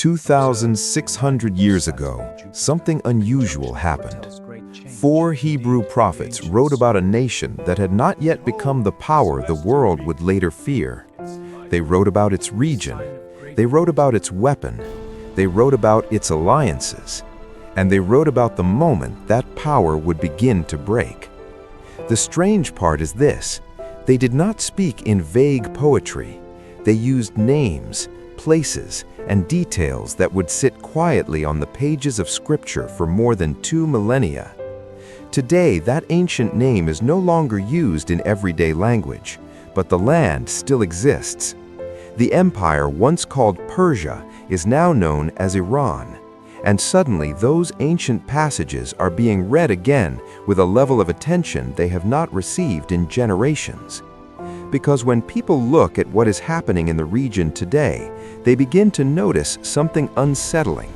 2,600 years ago, something unusual happened. 4 Hebrew prophets wrote about a nation that had not yet become the power the world would later fear. They wrote about its region. They wrote about its weapon. They wrote about its alliances. And they wrote about the moment that power would begin to break. The strange part is this: they did not speak in vague poetry. They used names, places, and details that would sit quietly on the pages of Scripture for more than 2 millennia. Today, that ancient name is no longer used in everyday language, but the land still exists. The empire once called Persia is now known as Iran, and suddenly those ancient passages are being read again with a level of attention they have not received in generations. Because when people look at what is happening in the region today, they begin to notice something unsettling.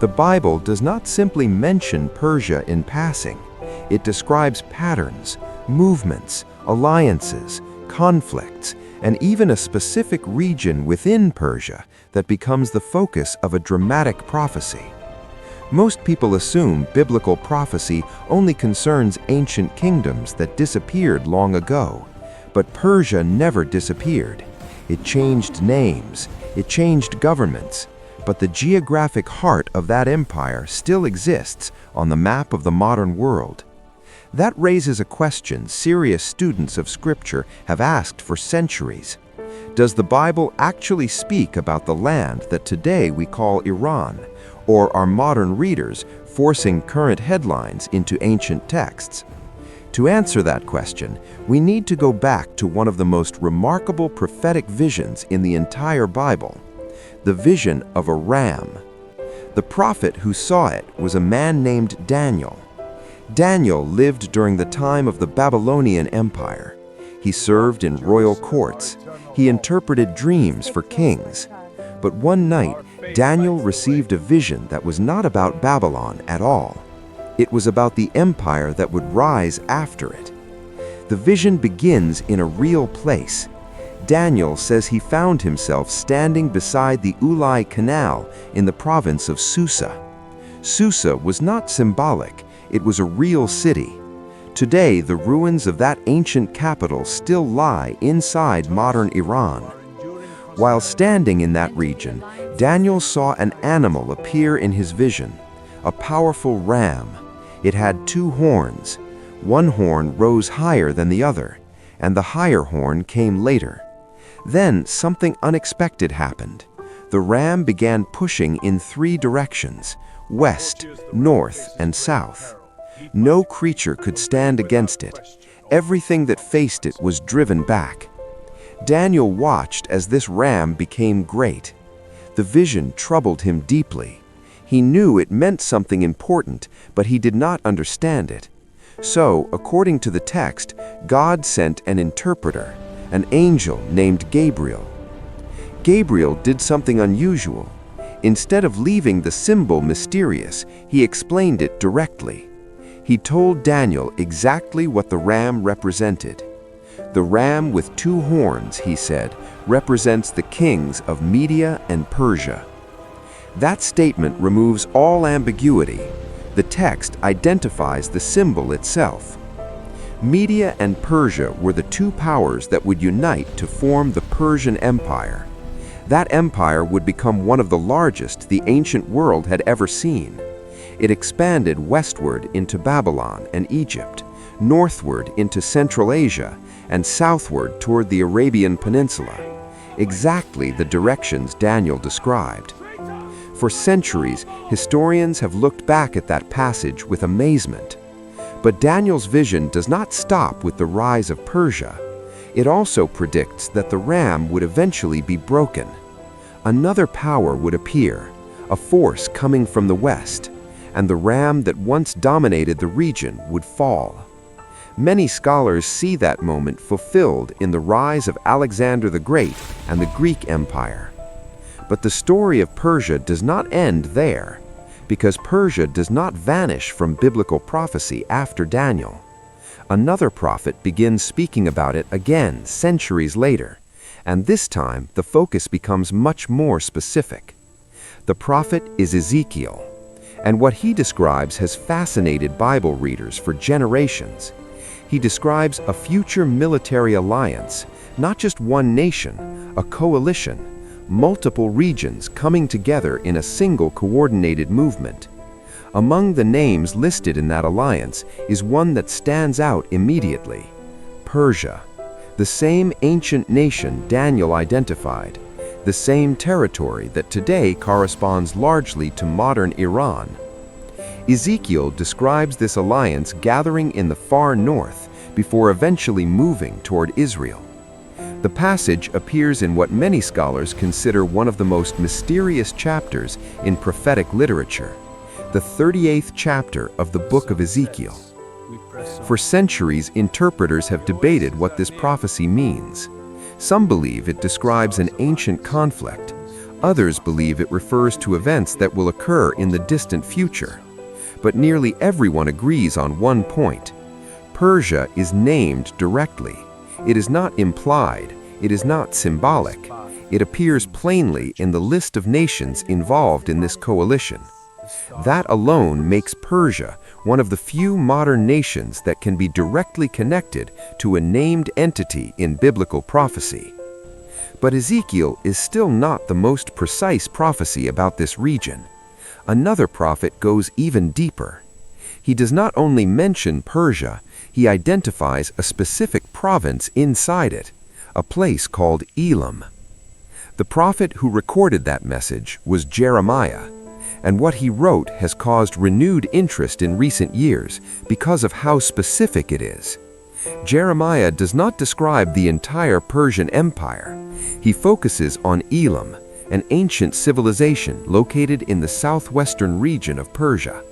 The Bible does not simply mention Persia in passing. It describes patterns, movements, alliances, conflicts, and even a specific region within Persia that becomes the focus of a dramatic prophecy. Most people assume biblical prophecy only concerns ancient kingdoms that disappeared long ago. But Persia never disappeared. It changed names, it changed governments, but the geographic heart of that empire still exists on the map of the modern world. That raises a question serious students of Scripture have asked for centuries. Does the Bible actually speak about the land that today we call Iran, or are modern readers forcing current headlines into ancient texts? To answer that question, we need to go back to one of the most remarkable prophetic visions in the entire Bible, the vision of a ram. The prophet who saw it was a man named Daniel. Daniel lived during the time of the Babylonian Empire. He served in royal courts. He interpreted dreams for kings. But one night, Daniel received a vision that was not about Babylon at all. It was about the empire that would rise after it. The vision begins in a real place. Daniel says he found himself standing beside the Ulai Canal in the province of Susa. Susa was not symbolic, it was a real city. Today, the ruins of that ancient capital still lie inside modern Iran. While standing in that region, Daniel saw an animal appear in his vision, a powerful ram. It had 2 horns. One horn rose higher than the other, and the higher horn came later. Then something unexpected happened. The ram began pushing in 3 directions: west, north, and south. No creature could stand against it. Everything that faced it was driven back. Daniel watched as this ram became great. The vision troubled him deeply. He knew it meant something important, but he did not understand it. So, according to the text, God sent an interpreter, an angel named Gabriel. Gabriel did something unusual. Instead of leaving the symbol mysterious, he explained it directly. He told Daniel exactly what the ram represented. The ram with 2 horns, he said, represents the kings of Media and Persia. That statement removes all ambiguity. The text identifies the symbol itself. Media and Persia were the 2 powers that would unite to form the Persian Empire. That empire would become one of the largest the ancient world had ever seen. It expanded westward into Babylon and Egypt, northward into Central Asia, and southward toward the Arabian Peninsula, exactly the directions Daniel described. For centuries, historians have looked back at that passage with amazement. But Daniel's vision does not stop with the rise of Persia. It also predicts that the ram would eventually be broken. Another power would appear, a force coming from the west, and the ram that once dominated the region would fall. Many scholars see that moment fulfilled in the rise of Alexander the Great and the Greek Empire. But the story of Persia does not end there, because Persia does not vanish from biblical prophecy after Daniel. Another prophet begins speaking about it again centuries later, and this time the focus becomes much more specific. The prophet is Ezekiel, and what he describes has fascinated Bible readers for generations. He describes a future military alliance, not just one nation, a coalition, multiple regions coming together in a single coordinated movement. Among the names listed in that alliance is one that stands out immediately: Persia, the same ancient nation Daniel identified, the same territory that today corresponds largely to modern Iran. Ezekiel describes this alliance gathering in the far north before eventually moving toward Israel. The passage appears in what many scholars consider one of the most mysterious chapters in prophetic literature, the 38th chapter of the book of Ezekiel. For centuries, interpreters have debated what this prophecy means. Some believe it describes an ancient conflict. Others believe it refers to events that will occur in the distant future. But nearly everyone agrees on one point: Persia is named directly. It is not implied, it is not symbolic. It appears plainly in the list of nations involved in this coalition. That alone makes Persia one of the few modern nations that can be directly connected to a named entity in biblical prophecy. But Ezekiel is still not the most precise prophecy about this region. Another prophet goes even deeper. He does not only mention Persia, he identifies a specific province inside it, a place called Elam. The prophet who recorded that message was Jeremiah, and what he wrote has caused renewed interest in recent years because of how specific it is. Jeremiah does not describe the entire Persian Empire. He focuses on Elam, an ancient civilization located in the southwestern region of Persia.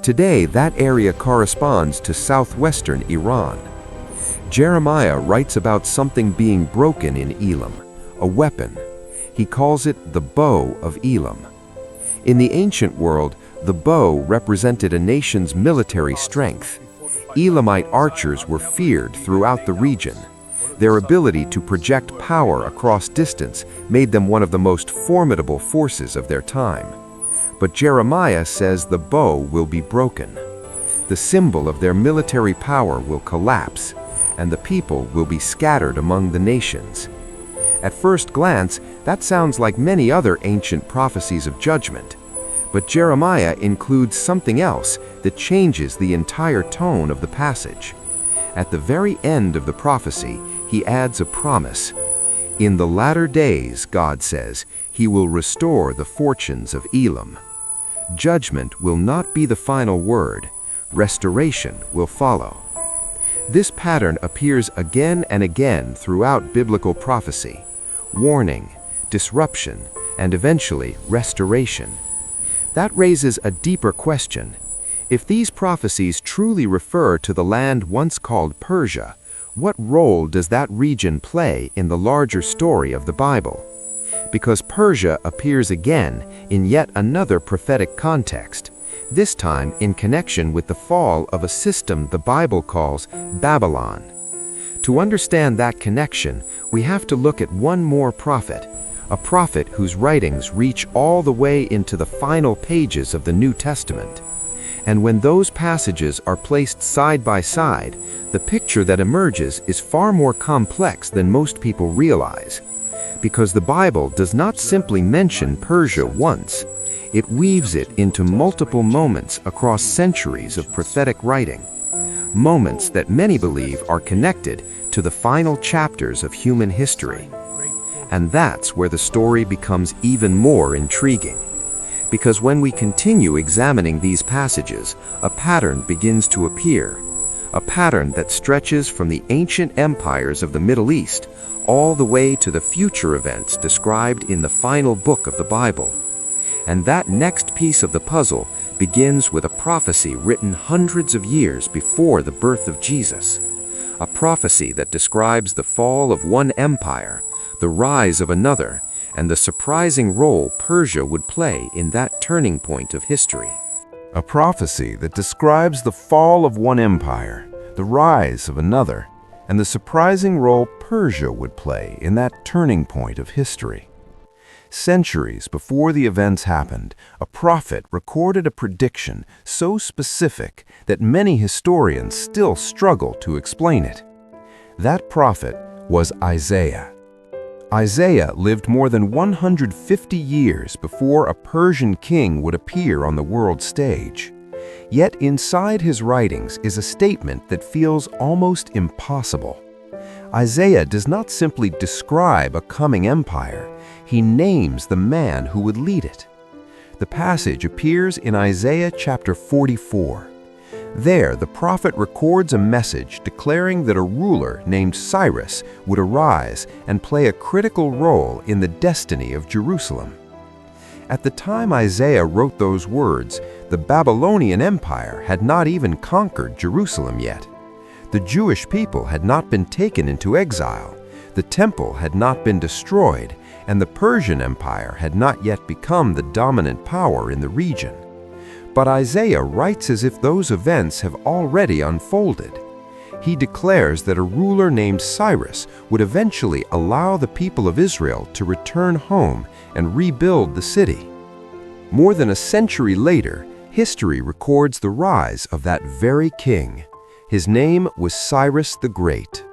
Today, that area corresponds to southwestern Iran. Jeremiah writes about something being broken in Elam, a weapon. He calls it the bow of Elam. In the ancient world, the bow represented a nation's military strength. Elamite archers were feared throughout the region. Their ability to project power across distance made them one of the most formidable forces of their time. But Jeremiah says the bow will be broken. The symbol of their military power will collapse, and the people will be scattered among the nations. At first glance, that sounds like many other ancient prophecies of judgment. But Jeremiah includes something else that changes the entire tone of the passage. At the very end of the prophecy, he adds a promise. In the latter days, God says, he will restore the fortunes of Elam. Judgment will not be the final word. Restoration will follow. This pattern appears again and again throughout biblical prophecy: warning, disruption, and eventually restoration. That raises a deeper question. If these prophecies truly refer to the land once called Persia, what role does that region play in the larger story of the Bible? Because Persia appears again in yet another prophetic context, this time in connection with the fall of a system the Bible calls Babylon. To understand that connection, we have to look at one more prophet, a prophet whose writings reach all the way into the final pages of the New Testament. And when those passages are placed side by side, the picture that emerges is far more complex than most people realize. Because the Bible does not simply mention Persia once, it weaves it into multiple moments across centuries of prophetic writing, moments that many believe are connected to the final chapters of human history. And that's where the story becomes even more intriguing. Because when we continue examining these passages, a pattern begins to appear, a pattern that stretches from the ancient empires of the Middle East all the way to the future events described in the final book of the Bible. And that next piece of the puzzle begins with a prophecy written hundreds of years before the birth of Jesus. A prophecy that describes the fall of one empire, the rise of another, and the surprising role Persia would play in that turning point of history. A prophecy that describes the fall of one empire, the rise of another, and the surprising role Persia would play in that turning point of history. Centuries before the events happened, a prophet recorded a prediction so specific that many historians still struggle to explain it. That prophet was Isaiah. Isaiah lived more than 150 years before a Persian king would appear on the world stage. Yet inside his writings is a statement that feels almost impossible. Isaiah does not simply describe a coming empire, he names the man who would lead it. The passage appears in Isaiah chapter 44. There, the prophet records a message declaring that a ruler named Cyrus would arise and play a critical role in the destiny of Jerusalem. At the time Isaiah wrote those words, the Babylonian Empire had not even conquered Jerusalem yet. The Jewish people had not been taken into exile, the temple had not been destroyed, and the Persian Empire had not yet become the dominant power in the region. But Isaiah writes as if those events have already unfolded. He declares that a ruler named Cyrus would eventually allow the people of Israel to return home and rebuild the city. More than a century later, history records the rise of that very king. His name was Cyrus the Great.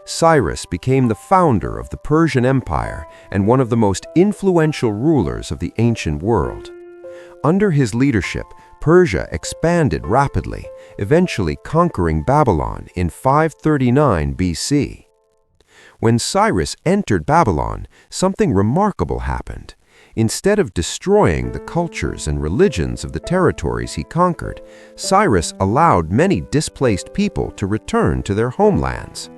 Cyrus became the founder of the Persian Empire and one of the most influential rulers of the ancient world. Under his leadership, Persia expanded rapidly, eventually conquering Babylon in 539 BC. When Cyrus entered Babylon, something remarkable happened. Instead of destroying the cultures and religions of the territories he conquered, Cyrus allowed many displaced people to return to their homelands.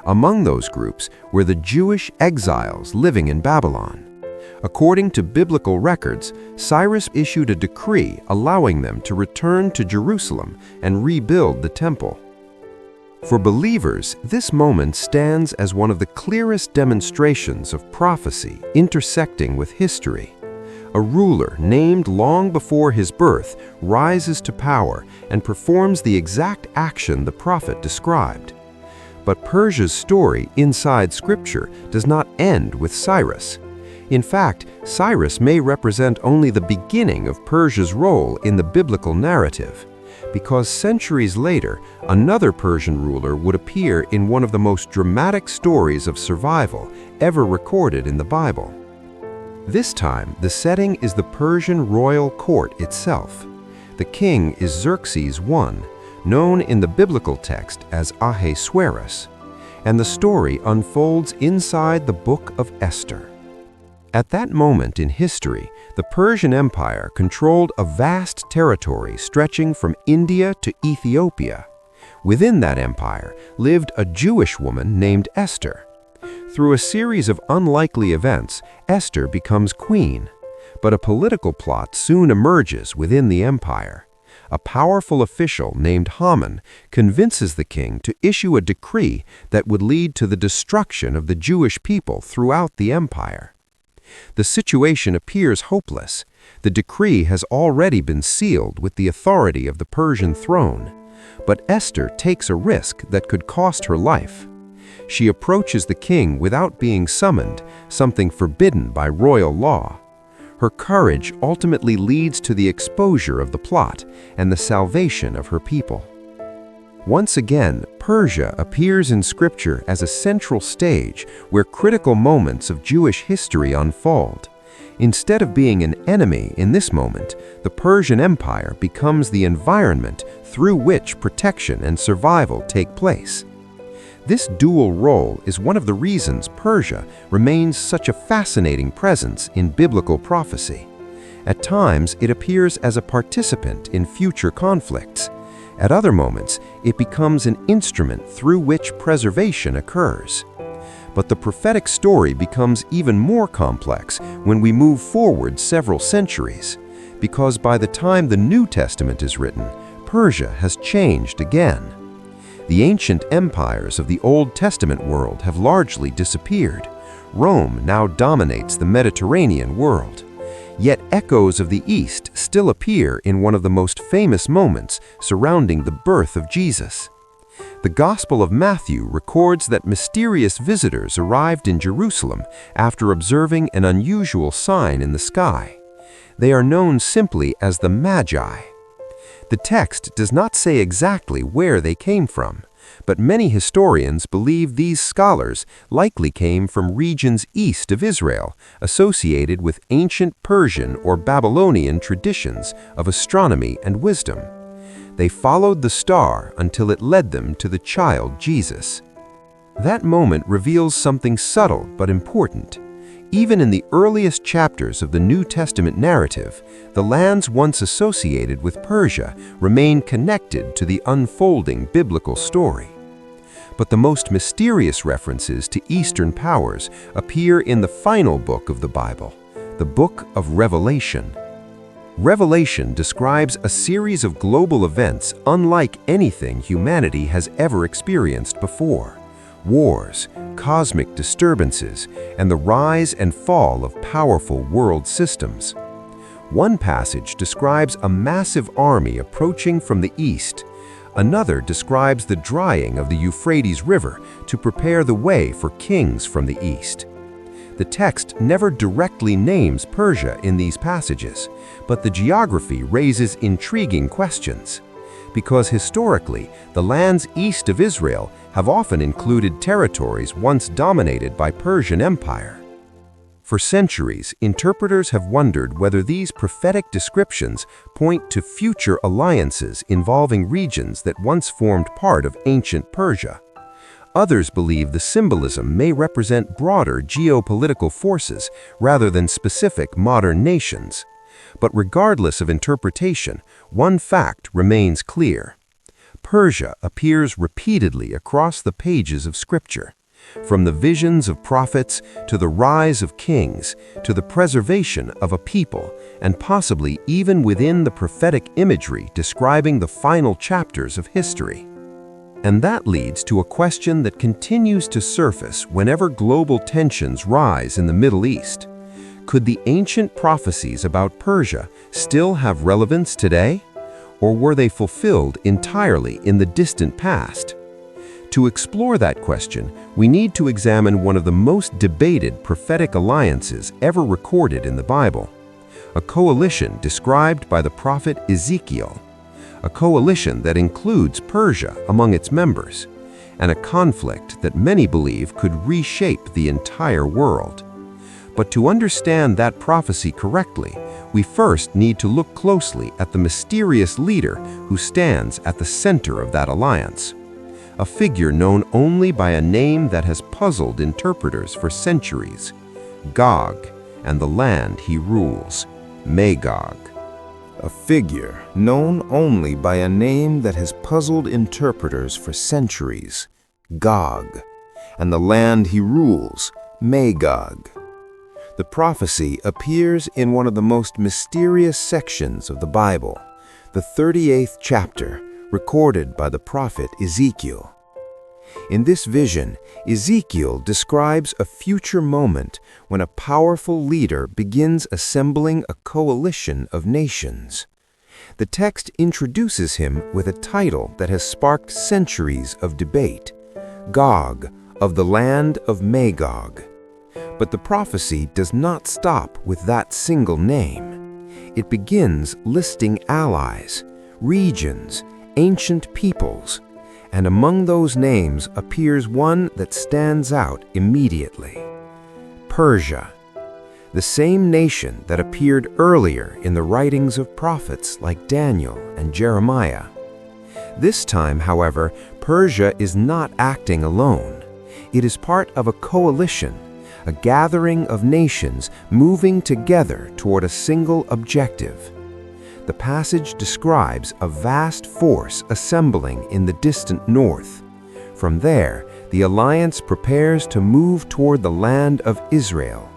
Among those groups were the Jewish exiles living in Babylon. According to biblical records, Cyrus issued a decree allowing them to return to Jerusalem and rebuild the temple. For believers, this moment stands as one of the clearest demonstrations of prophecy intersecting with history. A ruler named long before his birth rises to power and performs the exact action the prophet described. But Persia's story inside Scripture does not end with Cyrus. In fact, Cyrus may represent only the beginning of Persia's role in the biblical narrative, because centuries later, another Persian ruler would appear in one of the most dramatic stories of survival ever recorded in the Bible. This time, the setting is the Persian royal court itself. The king is Xerxes I, known in the biblical text as Ahasuerus, and the story unfolds inside the book of Esther. At that moment in history, the Persian Empire controlled a vast territory stretching from India to Ethiopia. Within that empire lived a Jewish woman named Esther. Through a series of unlikely events, Esther becomes queen. But a political plot soon emerges within the empire. A powerful official named Haman convinces the king to issue a decree that would lead to the destruction of the Jewish people throughout the empire. The situation appears hopeless. The decree has already been sealed with the authority of the Persian throne. But Esther takes a risk that could cost her life. She approaches the king without being summoned, something forbidden by royal law. Her courage ultimately leads to the exposure of the plot and the salvation of her people. Once again, Persia appears in Scripture as a central stage where critical moments of Jewish history unfold. Instead of being an enemy in this moment, the Persian Empire becomes the environment through which protection and survival take place. This dual role is one of the reasons Persia remains such a fascinating presence in biblical prophecy. At times, it appears as a participant in future conflicts. At other moments, it becomes an instrument through which preservation occurs. But the prophetic story becomes even more complex when we move forward several centuries, because by the time the New Testament is written, Persia has changed again. The ancient empires of the Old Testament world have largely disappeared. Rome now dominates the Mediterranean world. Yet echoes of the East still appear in one of the most famous moments surrounding the birth of Jesus. The Gospel of Matthew records that mysterious visitors arrived in Jerusalem after observing an unusual sign in the sky. They are known simply as the Magi. The text does not say exactly where they came from, but many historians believe these scholars likely came from regions east of Israel, associated with ancient Persian or Babylonian traditions of astronomy and wisdom. They followed the star until it led them to the child Jesus. That moment reveals something subtle but important. Even in the earliest chapters of the New Testament narrative, the lands once associated with Persia remain connected to the unfolding biblical story. But the most mysterious references to Eastern powers appear in the final book of the Bible, the Book of Revelation. Revelation describes a series of global events unlike anything humanity has ever experienced before: wars, cosmic disturbances, and the rise and fall of powerful world systems. One passage describes a massive army approaching from the east. Another describes the drying of the Euphrates River to prepare the way for kings from the east. The text never directly names Persia in these passages, but the geography raises intriguing questions. Because historically, the lands east of Israel have often included territories once dominated by Persian Empire. For centuries, interpreters have wondered whether these prophetic descriptions point to future alliances involving regions that once formed part of ancient Persia. Others believe the symbolism may represent broader geopolitical forces rather than specific modern nations. But regardless of interpretation, one fact remains clear. Persia appears repeatedly across the pages of Scripture. From the visions of prophets to the rise of kings to the preservation of a people, and possibly even within the prophetic imagery describing the final chapters of history. And that leads to a question that continues to surface whenever global tensions rise in the Middle East. Could the ancient prophecies about Persia still have relevance today? Or were they fulfilled entirely in the distant past? To explore that question, we need to examine one of the most debated prophetic alliances ever recorded in the Bible. A coalition described by the prophet Ezekiel. A coalition that includes Persia among its members, and a conflict that many believe could reshape the entire world. But to understand that prophecy correctly, we first need to look closely at the mysterious leader who stands at the center of that alliance. A figure known only by a name that has puzzled interpreters for centuries: Gog and the land he rules, Magog. A figure known only by a name that has puzzled interpreters for centuries: Gog, and the land he rules, Magog. The prophecy appears in one of the most mysterious sections of the Bible, the 38th chapter, recorded by the prophet Ezekiel. In this vision, Ezekiel describes a future moment when a powerful leader begins assembling a coalition of nations. The text introduces him with a title that has sparked centuries of debate: Gog, of the land of Magog. But the prophecy does not stop with that single name. It begins listing allies, regions, ancient peoples, and among those names appears one that stands out immediately: Persia, the same nation that appeared earlier in the writings of prophets like Daniel and Jeremiah. This time, however, Persia is not acting alone. It is part of a coalition, a gathering of nations moving together toward a single objective. The passage describes a vast force assembling in the distant north. From there, the alliance prepares to move toward the land of Israel.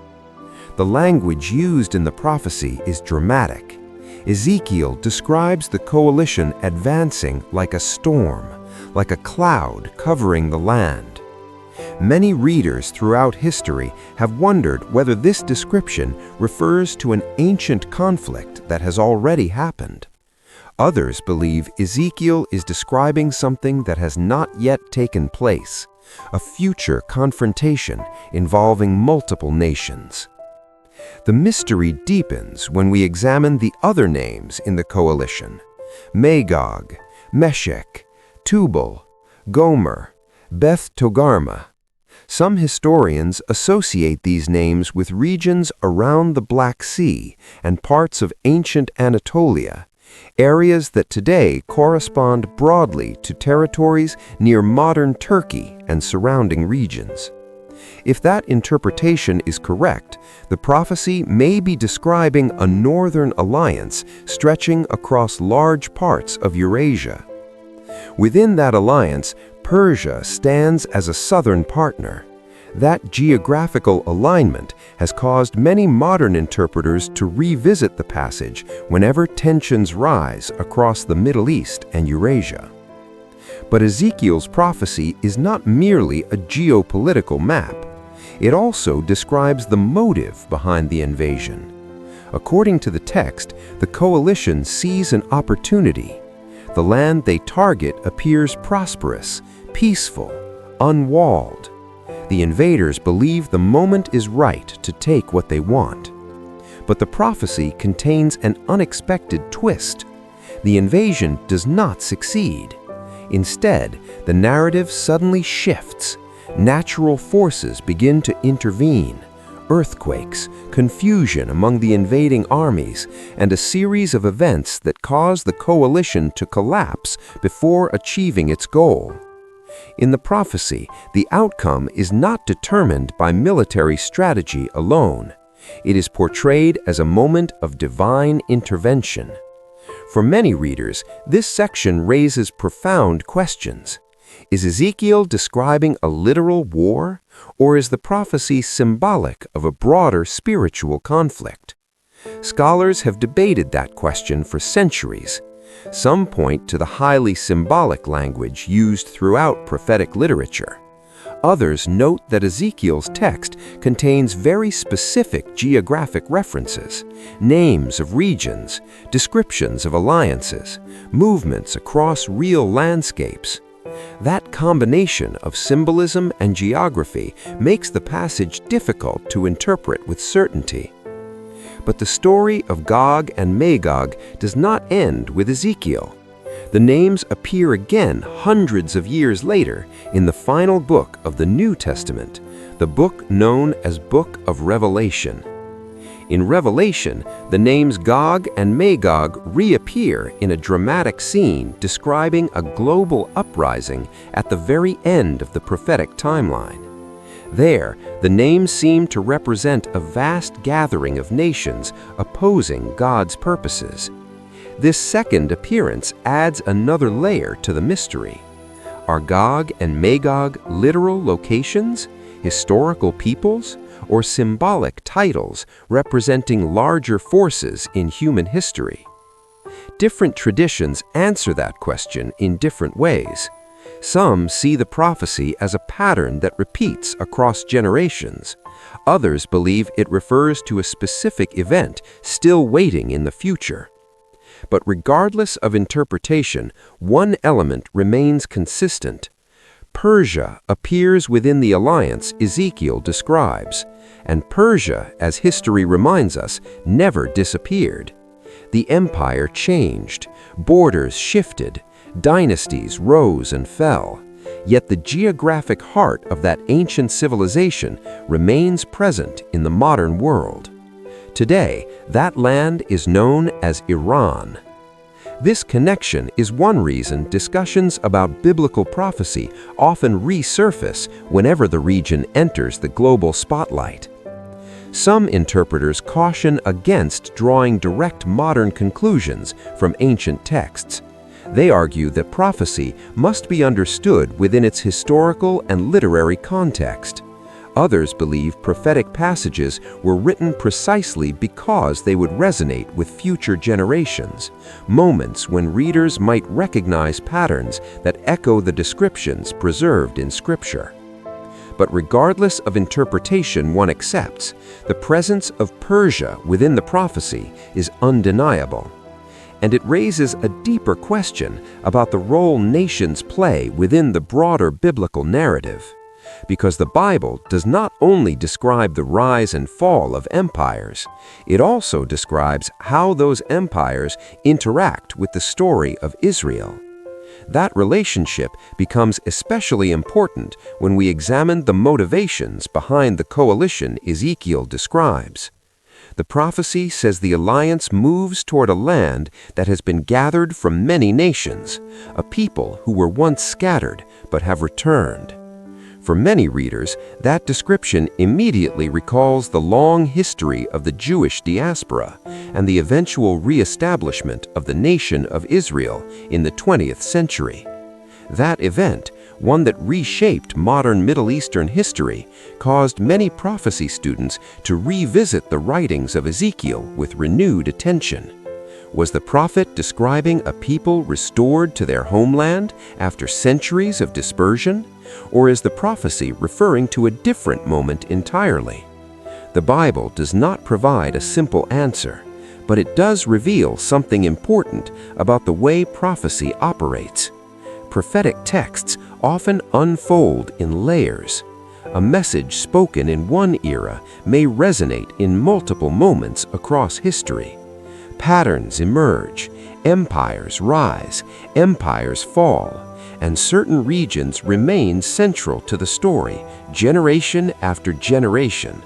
The language used in the prophecy is dramatic. Ezekiel describes the coalition advancing like a storm, like a cloud covering the land. Many readers throughout history have wondered whether this description refers to an ancient conflict that has already happened. Others believe Ezekiel is describing something that has not yet taken place, a future confrontation involving multiple nations. The mystery deepens when we examine the other names in the coalition: Magog, Meshech, Tubal, Gomer, Beth Togarmah. Some historians associate these names with regions around the Black Sea and parts of ancient Anatolia, areas that today correspond broadly to territories near modern Turkey and surrounding regions. If that interpretation is correct, the prophecy may be describing a northern alliance stretching across large parts of Eurasia. Within that alliance, Persia stands as a southern partner. That geographical alignment has caused many modern interpreters to revisit the passage whenever tensions rise across the Middle East and Eurasia. But Ezekiel's prophecy is not merely a geopolitical map. It also describes the motive behind the invasion. According to the text, the coalition sees an opportunity. The land they target appears prosperous, peaceful, unwalled. The invaders believe the moment is right to take what they want. But the prophecy contains an unexpected twist. The invasion does not succeed. Instead, the narrative suddenly shifts. Natural forces begin to intervene. Earthquakes, confusion among the invading armies, and a series of events that cause the coalition to collapse before achieving its goal. In the prophecy, the outcome is not determined by military strategy alone. It is portrayed as a moment of divine intervention. For many readers, this section raises profound questions. Is Ezekiel describing a literal war, or is the prophecy symbolic of a broader spiritual conflict? Scholars have debated that question for centuries. Some point to the highly symbolic language used throughout prophetic literature. Others note that Ezekiel's text contains very specific geographic references, names of regions, descriptions of alliances, movements across real landscapes. That combination of symbolism and geography makes the passage difficult to interpret with certainty. But the story of Gog and Magog does not end with Ezekiel. The names appear again hundreds of years later in the final book of the New Testament, the book known as Book of Revelation. In Revelation, the names Gog and Magog reappear in a dramatic scene describing a global uprising at the very end of the prophetic timeline. There, the names seem to represent a vast gathering of nations opposing God's purposes. This second appearance adds another layer to the mystery. Are Gog and Magog literal locations, historical peoples, or symbolic titles representing larger forces in human history? Different traditions answer that question in different ways. Some see the prophecy as a pattern that repeats across generations. Others believe it refers to a specific event still waiting in the future. But regardless of interpretation, one element remains consistent. Persia appears within the alliance Ezekiel describes, and Persia, as history reminds us, never disappeared. The empire changed, borders shifted, dynasties rose and fell, yet the geographic heart of that ancient civilization remains present in the modern world. Today, that land is known as Iran. This connection is one reason discussions about biblical prophecy often resurface whenever the region enters the global spotlight. Some interpreters caution against drawing direct modern conclusions from ancient texts. They argue that prophecy must be understood within its historical and literary context. Others believe prophetic passages were written precisely because they would resonate with future generations, moments when readers might recognize patterns that echo the descriptions preserved in Scripture. But regardless of interpretation one accepts, the presence of Persia within the prophecy is undeniable. And it raises a deeper question about the role nations play within the broader biblical narrative. Because the Bible does not only describe the rise and fall of empires, it also describes how those empires interact with the story of Israel. That relationship becomes especially important when we examine the motivations behind the coalition Ezekiel describes. The prophecy says the alliance moves toward a land that has been gathered from many nations, a people who were once scattered but have returned. For many readers, that description immediately recalls the long history of the Jewish diaspora and the eventual re-establishment of the nation of Israel in the 20th century. That event, one that reshaped modern Middle Eastern history, caused many prophecy students to revisit the writings of Ezekiel with renewed attention. Was the prophet describing a people restored to their homeland after centuries of dispersion? Or is the prophecy referring to a different moment entirely? The Bible does not provide a simple answer, but it does reveal something important about the way prophecy operates. Prophetic texts often unfold in layers. A message spoken in one era may resonate in multiple moments across history. Patterns emerge, empires rise, empires fall, and certain regions remain central to the story, generation after generation.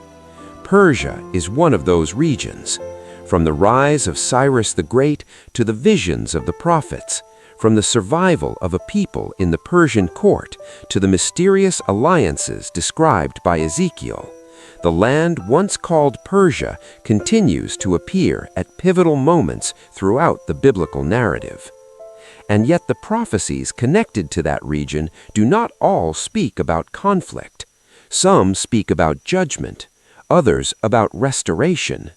Persia is one of those regions. From the rise of Cyrus the Great to the visions of the prophets, from the survival of a people in the Persian court to the mysterious alliances described by Ezekiel, the land once called Persia continues to appear at pivotal moments throughout the biblical narrative. And yet the prophecies connected to that region do not all speak about conflict. Some speak about judgment, others about restoration.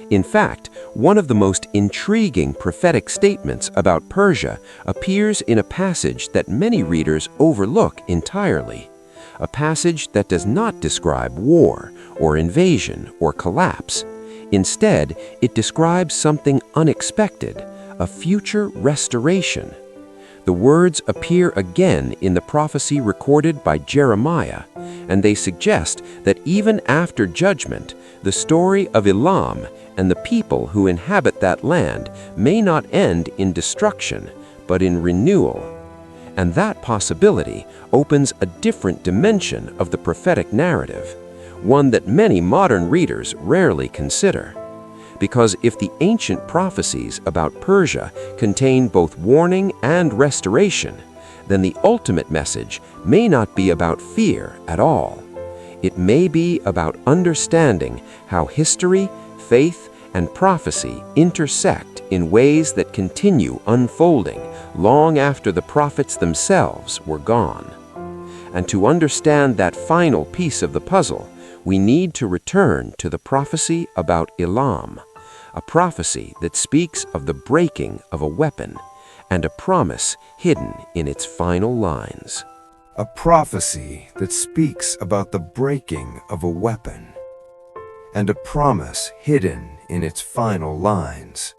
In fact, one of the most intriguing prophetic statements about Persia appears in a passage that many readers overlook entirely. A passage that does not describe war or invasion or collapse. Instead, it describes something unexpected, a future restoration. The words appear again in the prophecy recorded by Jeremiah, and they suggest that even after judgment, the story of Elam and the people who inhabit that land may not end in destruction, but in renewal. And that possibility opens a different dimension of the prophetic narrative, one that many modern readers rarely consider. Because if the ancient prophecies about Persia contain both warning and restoration, then the ultimate message may not be about fear at all. It may be about understanding how history, faith, and prophecy intersect in ways that continue unfolding long after the prophets themselves were gone. And to understand that final piece of the puzzle, we need to return to the prophecy about Elam, a prophecy that speaks of the breaking of a weapon and a promise hidden in its final lines. A prophecy that speaks about the breaking of a weapon and a promise hidden in its final lines.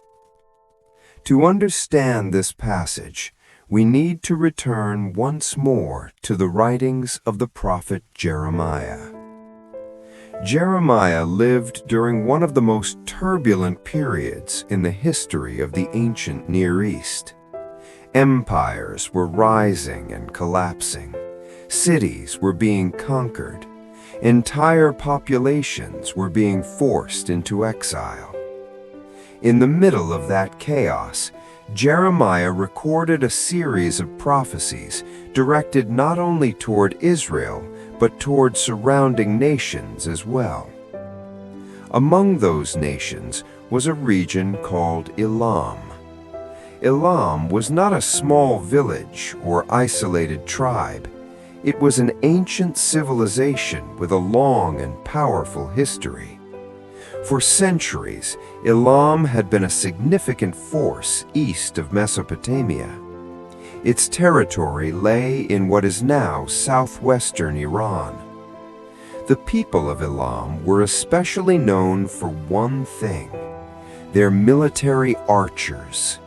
To understand this passage, we need to return once more to the writings of the prophet Jeremiah. Jeremiah lived during one of the most turbulent periods in the history of the ancient Near East. Empires were rising and collapsing. Cities were being conquered. Entire populations were being forced into exile. In the middle of that chaos, Jeremiah recorded a series of prophecies directed not only toward Israel, but toward surrounding nations as well. Among those nations was a region called Elam. Elam was not a small village or isolated tribe. It was an ancient civilization with a long and powerful history. For centuries, Elam had been a significant force east of Mesopotamia. Its territory lay in what is now southwestern Iran. The people of Elam were especially known for one thing: their military archers.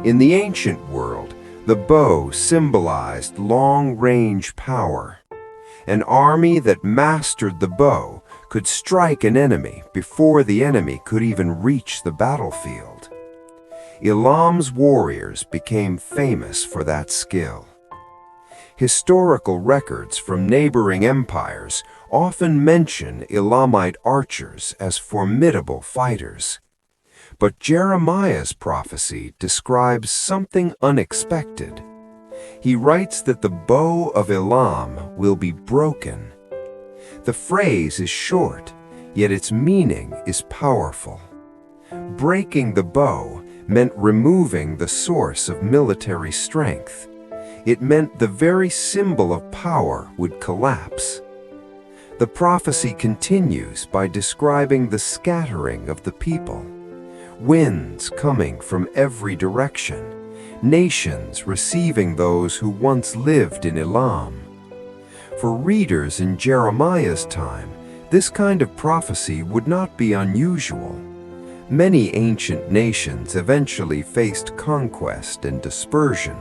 In the ancient world, the bow symbolized long-range power. An army that mastered the bow could strike an enemy before the enemy could even reach the battlefield. Elam's warriors became famous for that skill. Historical records from neighboring empires often mention Elamite archers as formidable fighters. But Jeremiah's prophecy describes something unexpected. He writes that the bow of Elam will be broken. The phrase is short, yet its meaning is powerful. Breaking the bow meant removing the source of military strength. It meant the very symbol of power would collapse. The prophecy continues by describing the scattering of the people. Winds coming from every direction, nations receiving those who once lived in Elam. For readers in Jeremiah's time, this kind of prophecy would not be unusual. Many ancient nations eventually faced conquest and dispersion.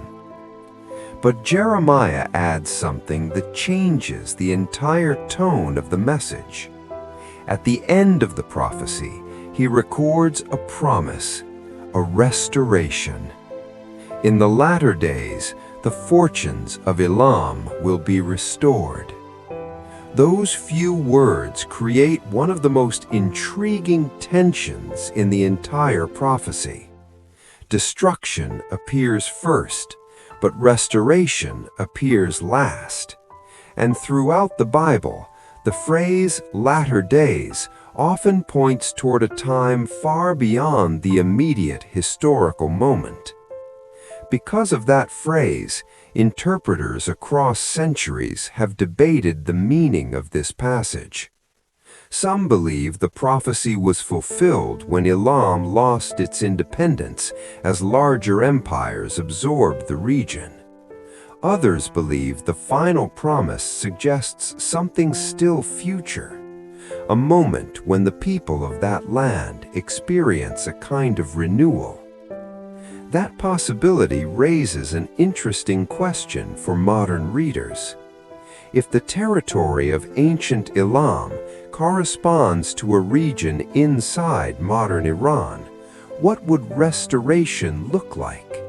But Jeremiah adds something that changes the entire tone of the message. At the end of the prophecy, he records a promise, a restoration. In the latter days, the fortunes of Elam will be restored. Those few words create one of the most intriguing tensions in the entire prophecy. Destruction appears first, but restoration appears last. And throughout the Bible, the phrase latter days often points toward a time far beyond the immediate historical moment. Because of that phrase, interpreters across centuries have debated the meaning of this passage. Some believe the prophecy was fulfilled when Elam lost its independence as larger empires absorbed the region. Others believe the final promise suggests something still future, a moment when the people of that land experience a kind of renewal. That possibility raises an interesting question for modern readers. If the territory of ancient Elam corresponds to a region inside modern Iran, what would restoration look like?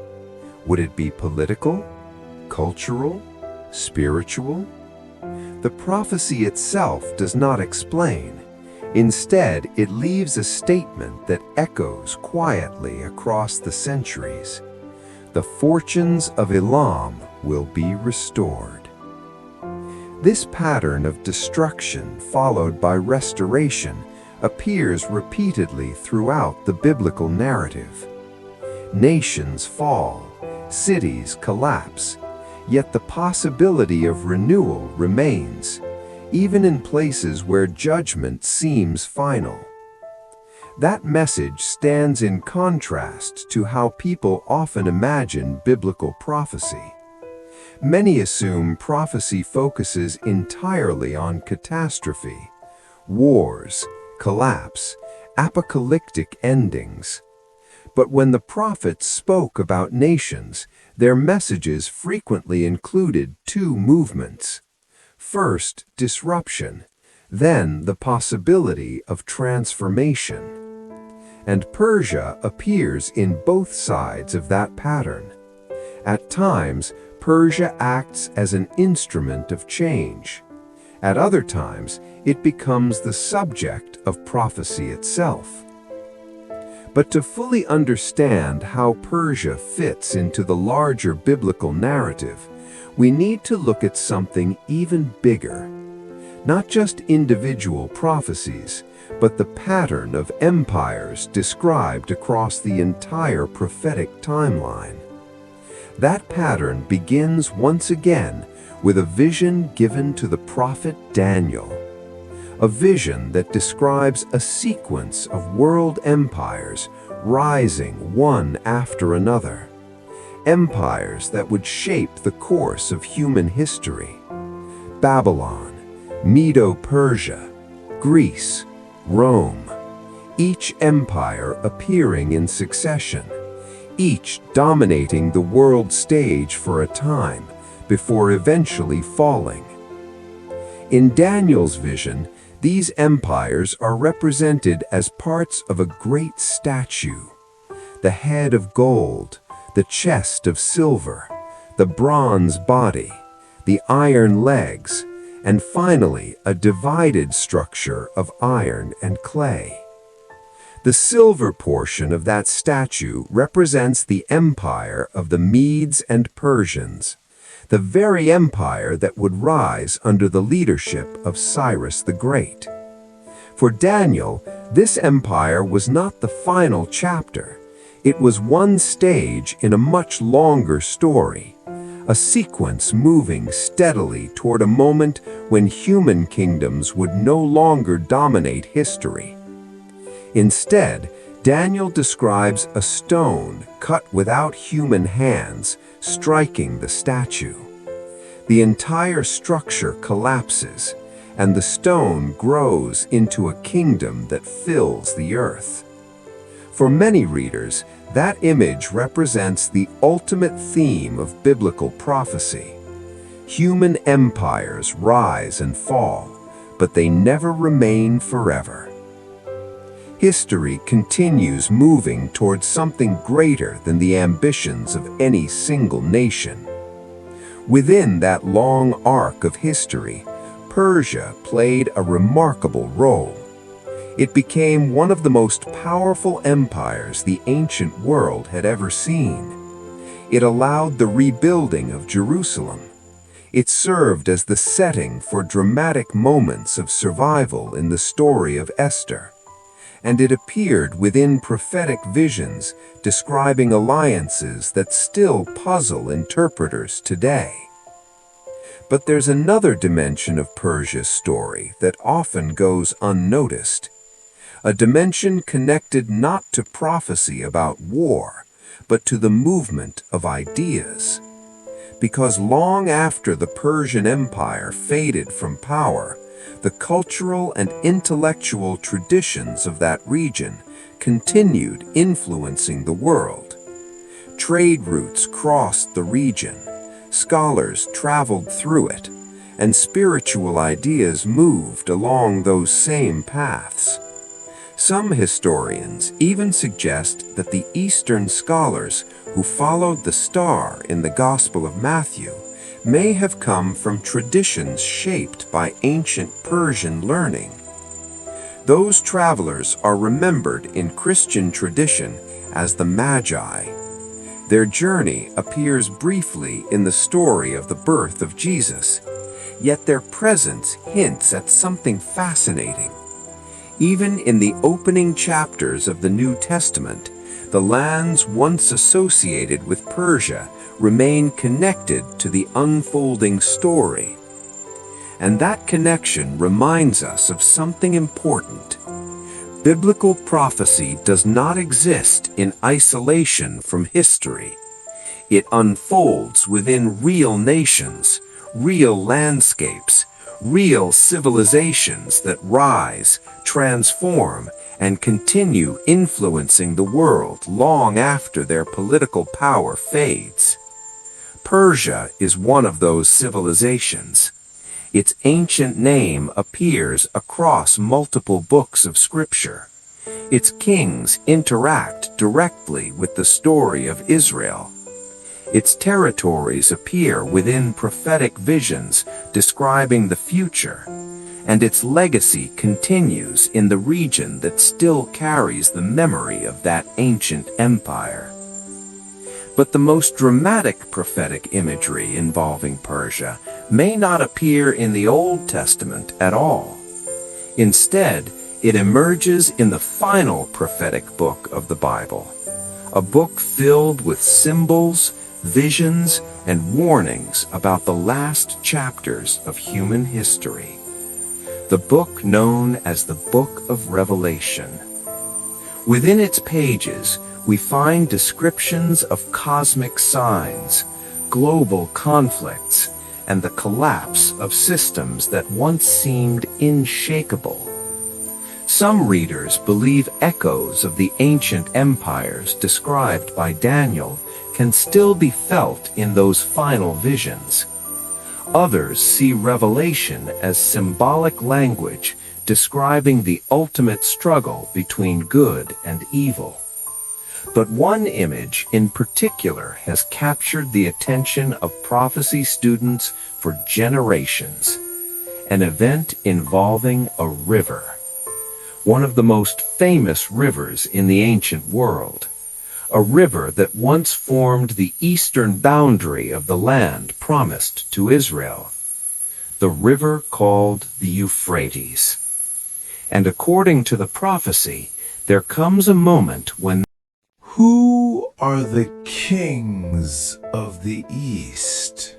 Would it be political, cultural, spiritual? The prophecy itself does not explain. Instead, it leaves a statement that echoes quietly across the centuries. The fortunes of Elam will be restored. This pattern of destruction followed by restoration appears repeatedly throughout the biblical narrative. Nations fall, cities collapse, yet the possibility of renewal remains, even in places where judgment seems final. That message stands in contrast to how people often imagine biblical prophecy. Many assume prophecy focuses entirely on catastrophe, wars, collapse, apocalyptic endings. But when the prophets spoke about nations, their messages frequently included two movements. First, disruption, then the possibility of transformation. And Persia appears in both sides of that pattern. At times, Persia acts as an instrument of change. At other times, it becomes the subject of prophecy itself. But to fully understand how Persia fits into the larger biblical narrative, we need to look at something even bigger. Not just individual prophecies, but the pattern of empires described across the entire prophetic timeline. That pattern begins once again with a vision given to the prophet Daniel. A vision that describes a sequence of world empires rising one after another. Empires that would shape the course of human history. Babylon, Medo-Persia, Greece, Rome. Each empire appearing in succession, each dominating the world stage for a time before eventually falling. In Daniel's vision, these empires are represented as parts of a great statue: the head of gold, the chest of silver, the bronze body, the iron legs, and finally a divided structure of iron and clay. The silver portion of that statue represents the empire of the Medes and Persians, the very empire that would rise under the leadership of Cyrus the Great. For Daniel, this empire was not the final chapter. It was one stage in a much longer story, a sequence moving steadily toward a moment when human kingdoms would no longer dominate history. Instead, Daniel describes a stone cut without human hands striking the statue. The entire structure collapses, and the stone grows into a kingdom that fills the earth. For many readers, that image represents the ultimate theme of biblical prophecy. Human empires rise and fall, but they never remain forever. History continues moving towards something greater than the ambitions of any single nation. Within that long arc of history, Persia played a remarkable role. It became one of the most powerful empires the ancient world had ever seen. It allowed the rebuilding of Jerusalem. It served as the setting for dramatic moments of survival in the story of Esther. And it appeared within prophetic visions describing alliances that still puzzle interpreters today. But there's another dimension of Persia's story that often goes unnoticed. A dimension connected not to prophecy about war, but to the movement of ideas. Because long after the Persian Empire faded from power, the cultural and intellectual traditions of that region continued influencing the world. Trade routes crossed the region, scholars traveled through it, and spiritual ideas moved along those same paths. Some historians even suggest that the Eastern scholars who followed the star in the Gospel of Matthew may have come from traditions shaped by ancient Persian learning. Those travelers are remembered in Christian tradition as the Magi. Their journey appears briefly in the story of the birth of Jesus, yet their presence hints at something fascinating. Even in the opening chapters of the New Testament, the lands once associated with Persia remain connected to the unfolding story. And that connection reminds us of something important. Biblical prophecy does not exist in isolation from history. It unfolds within real nations, real landscapes, real civilizations that rise, transform, and continue influencing the world long after their political power fades. Persia is one of those civilizations. Its ancient name appears across multiple books of Scripture. Its kings interact directly with the story of Israel. Its territories appear within prophetic visions describing the future, and its legacy continues in the region that still carries the memory of that ancient empire. But the most dramatic prophetic imagery involving Persia may not appear in the Old Testament at all. Instead, it emerges in the final prophetic book of the Bible, a book filled with symbols, visions, and warnings about the last chapters of human history. The book known as the Book of Revelation. Within its pages, we find descriptions of cosmic signs, global conflicts, and the collapse of systems that once seemed unshakable. Some readers believe echoes of the ancient empires described by Daniel can still be felt in those final visions. Others see Revelation as symbolic language describing the ultimate struggle between good and evil. But one image in particular has captured the attention of prophecy students for generations: an event involving a river, one of the most famous rivers in the ancient world, a river that once formed the eastern boundary of the land promised to Israel, the river called the Euphrates. And according to the prophecy, there comes a moment when Who are the kings of the East?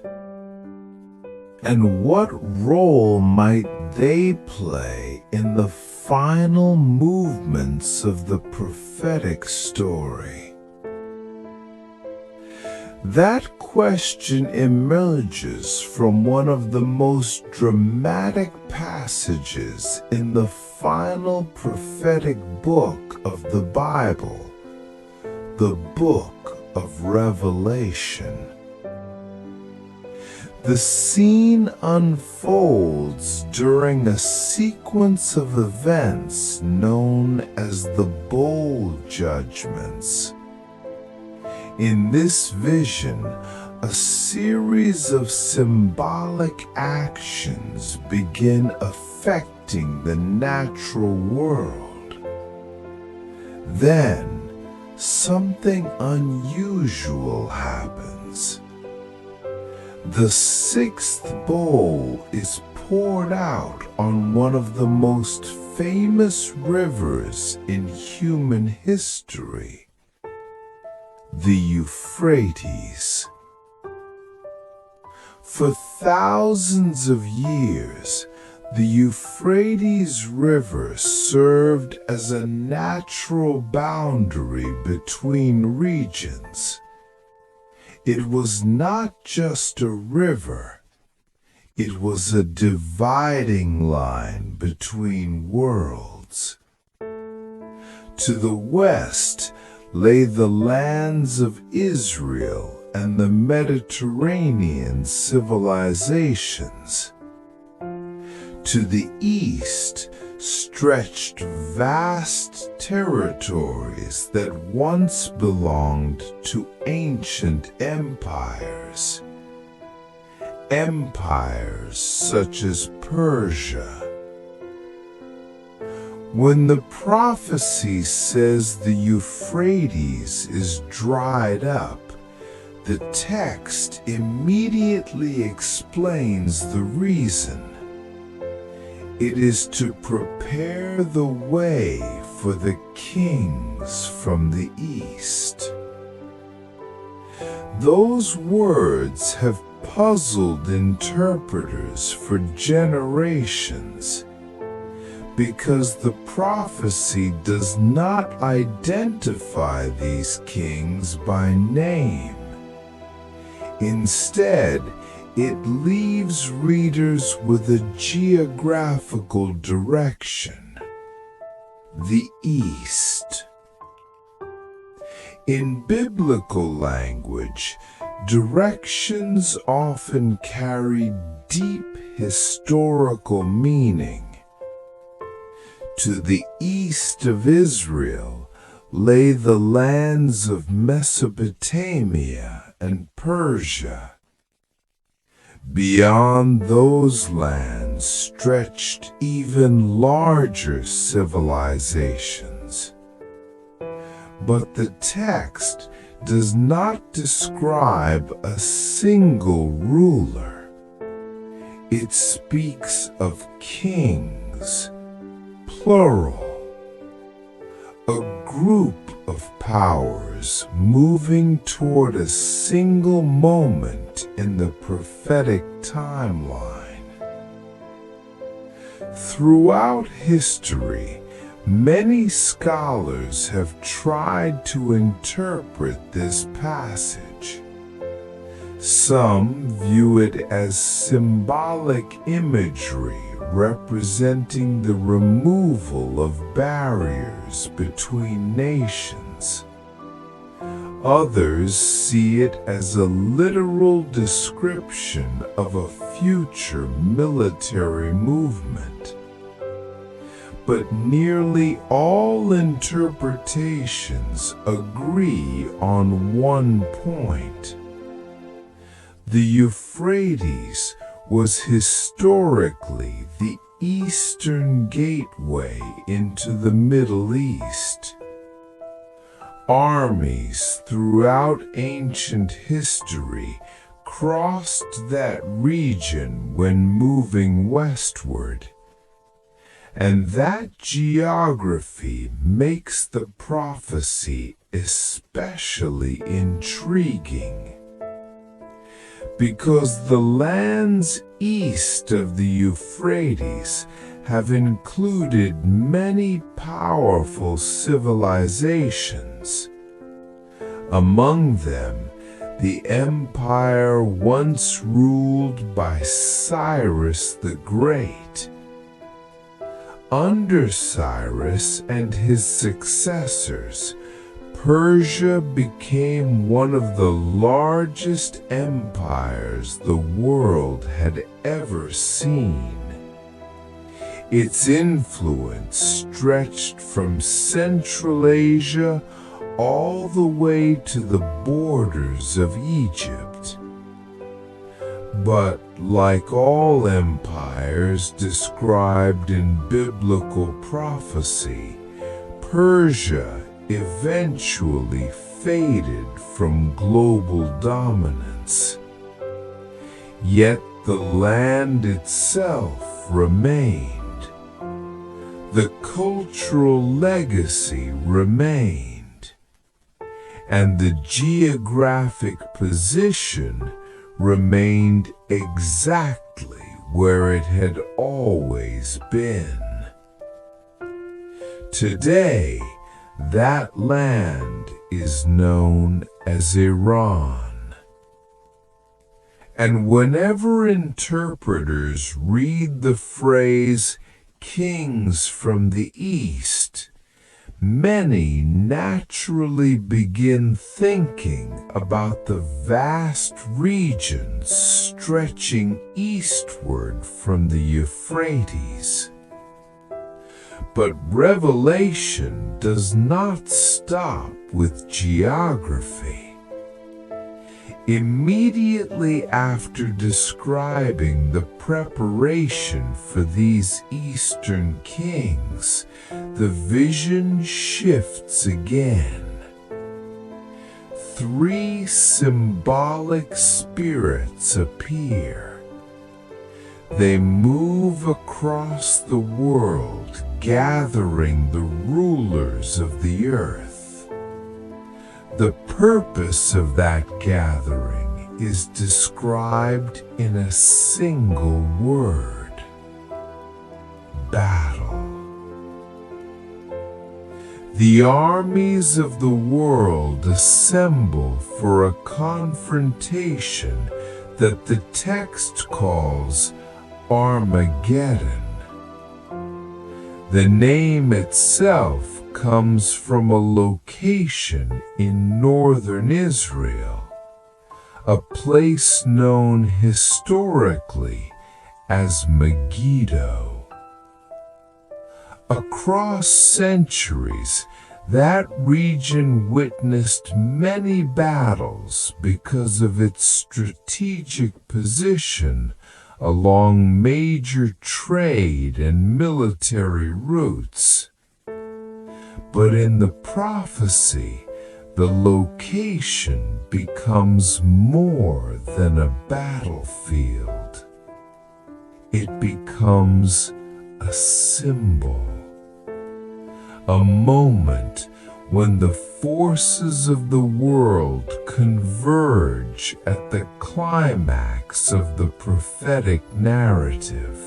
And what role might they play in the final movements of the prophetic story? That question emerges from one of the most dramatic passages in the final prophetic book of the Bible, the book of Revelation. The scene unfolds during a sequence of events known as the Bowl Judgments. In this vision, a series of symbolic actions begin affecting the natural world. Then, something unusual happens. The sixth bowl is poured out on one of the most famous rivers in human history, the Euphrates. For thousands of years, the Euphrates River served as a natural boundary between regions. It was not just a river, it was a dividing line between worlds. To the west lay the lands of Israel and the Mediterranean civilizations. To the east stretched vast territories that once belonged to ancient empires. Empires such as Persia. When the prophecy says the Euphrates is dried up, the text immediately explains the reason. It is to prepare the way for the kings from the east. Those words have puzzled interpreters for generations, because the prophecy does not identify these kings by name. Instead, it leaves readers with a geographical direction: the East. In biblical language, directions often carry deep historical meaning. To the east of Israel lay the lands of Mesopotamia and Persia. Beyond those lands stretched even larger civilizations. But the text does not describe a single ruler. It speaks of kings, plural, a group of powers moving toward a single moment in the prophetic timeline. Throughout history, many scholars have tried to interpret this passage. Some view it as symbolic imagery representing the removal of barriers between nations. Others see it as a literal description of a future military movement. But nearly all interpretations agree on one point. The Euphrates was historically the eastern gateway into the Middle East. Armies throughout ancient history crossed that region when moving westward. And that geography makes the prophecy especially intriguing, because the lands east of the Euphrates have included many powerful civilizations. Among them, the empire once ruled by Cyrus the Great. Under Cyrus and his successors, Persia became one of the largest empires the world had ever seen. Its influence stretched from Central Asia all the way to the borders of Egypt. But like all empires described in biblical prophecy, Persia eventually faded from global dominance. Yet the land itself remained. The cultural legacy remained, and the geographic position remained exactly where it had always been. Today, that land is known as Iran. And whenever interpreters read the phrase "kings from the east," many naturally begin thinking about the vast regions stretching eastward from the Euphrates. But Revelation does not stop with geography. Immediately after describing the preparation for these eastern kings, the vision shifts again. Three symbolic spirits appear. They move across the world, gathering the rulers of the earth. The purpose of that gathering is described in a single word: battle. The armies of the world assemble for a confrontation that the text calls Armageddon. The name itself comes from a location in northern Israel, a place known historically as Megiddo. Across centuries, that region witnessed many battles because of its strategic position along major trade and military routes. But in the prophecy, the location becomes more than a battlefield. It becomes a symbol, a moment when the forces of the world converge at the climax of the prophetic narrative.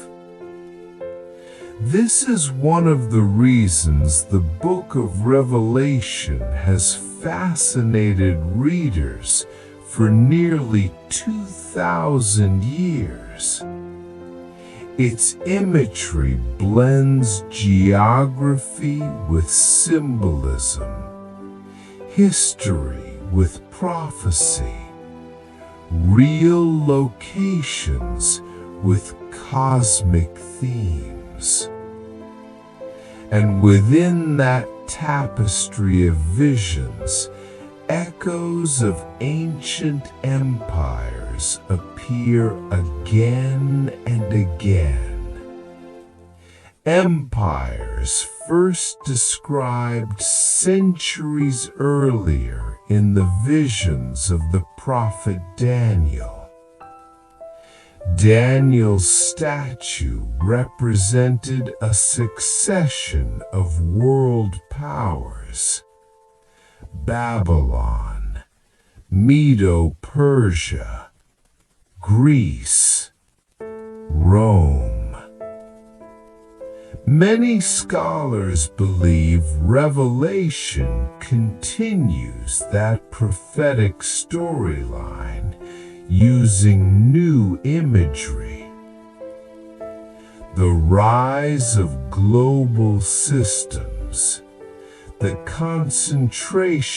This is one of the reasons the book of Revelation has fascinated readers for nearly 2,000 years. Its imagery blends geography with symbolism, history with prophecy, real locations with cosmic themes. And within that tapestry of visions, echoes of ancient empires appear again and again. Empires first described centuries earlier in the visions of the prophet Daniel. Daniel's statue represented a succession of world powers: Babylon, Medo-Persia, Greece, Rome. Many scholars believe Revelation continues that prophetic storyline using new imagery. The rise of global systems, the concentration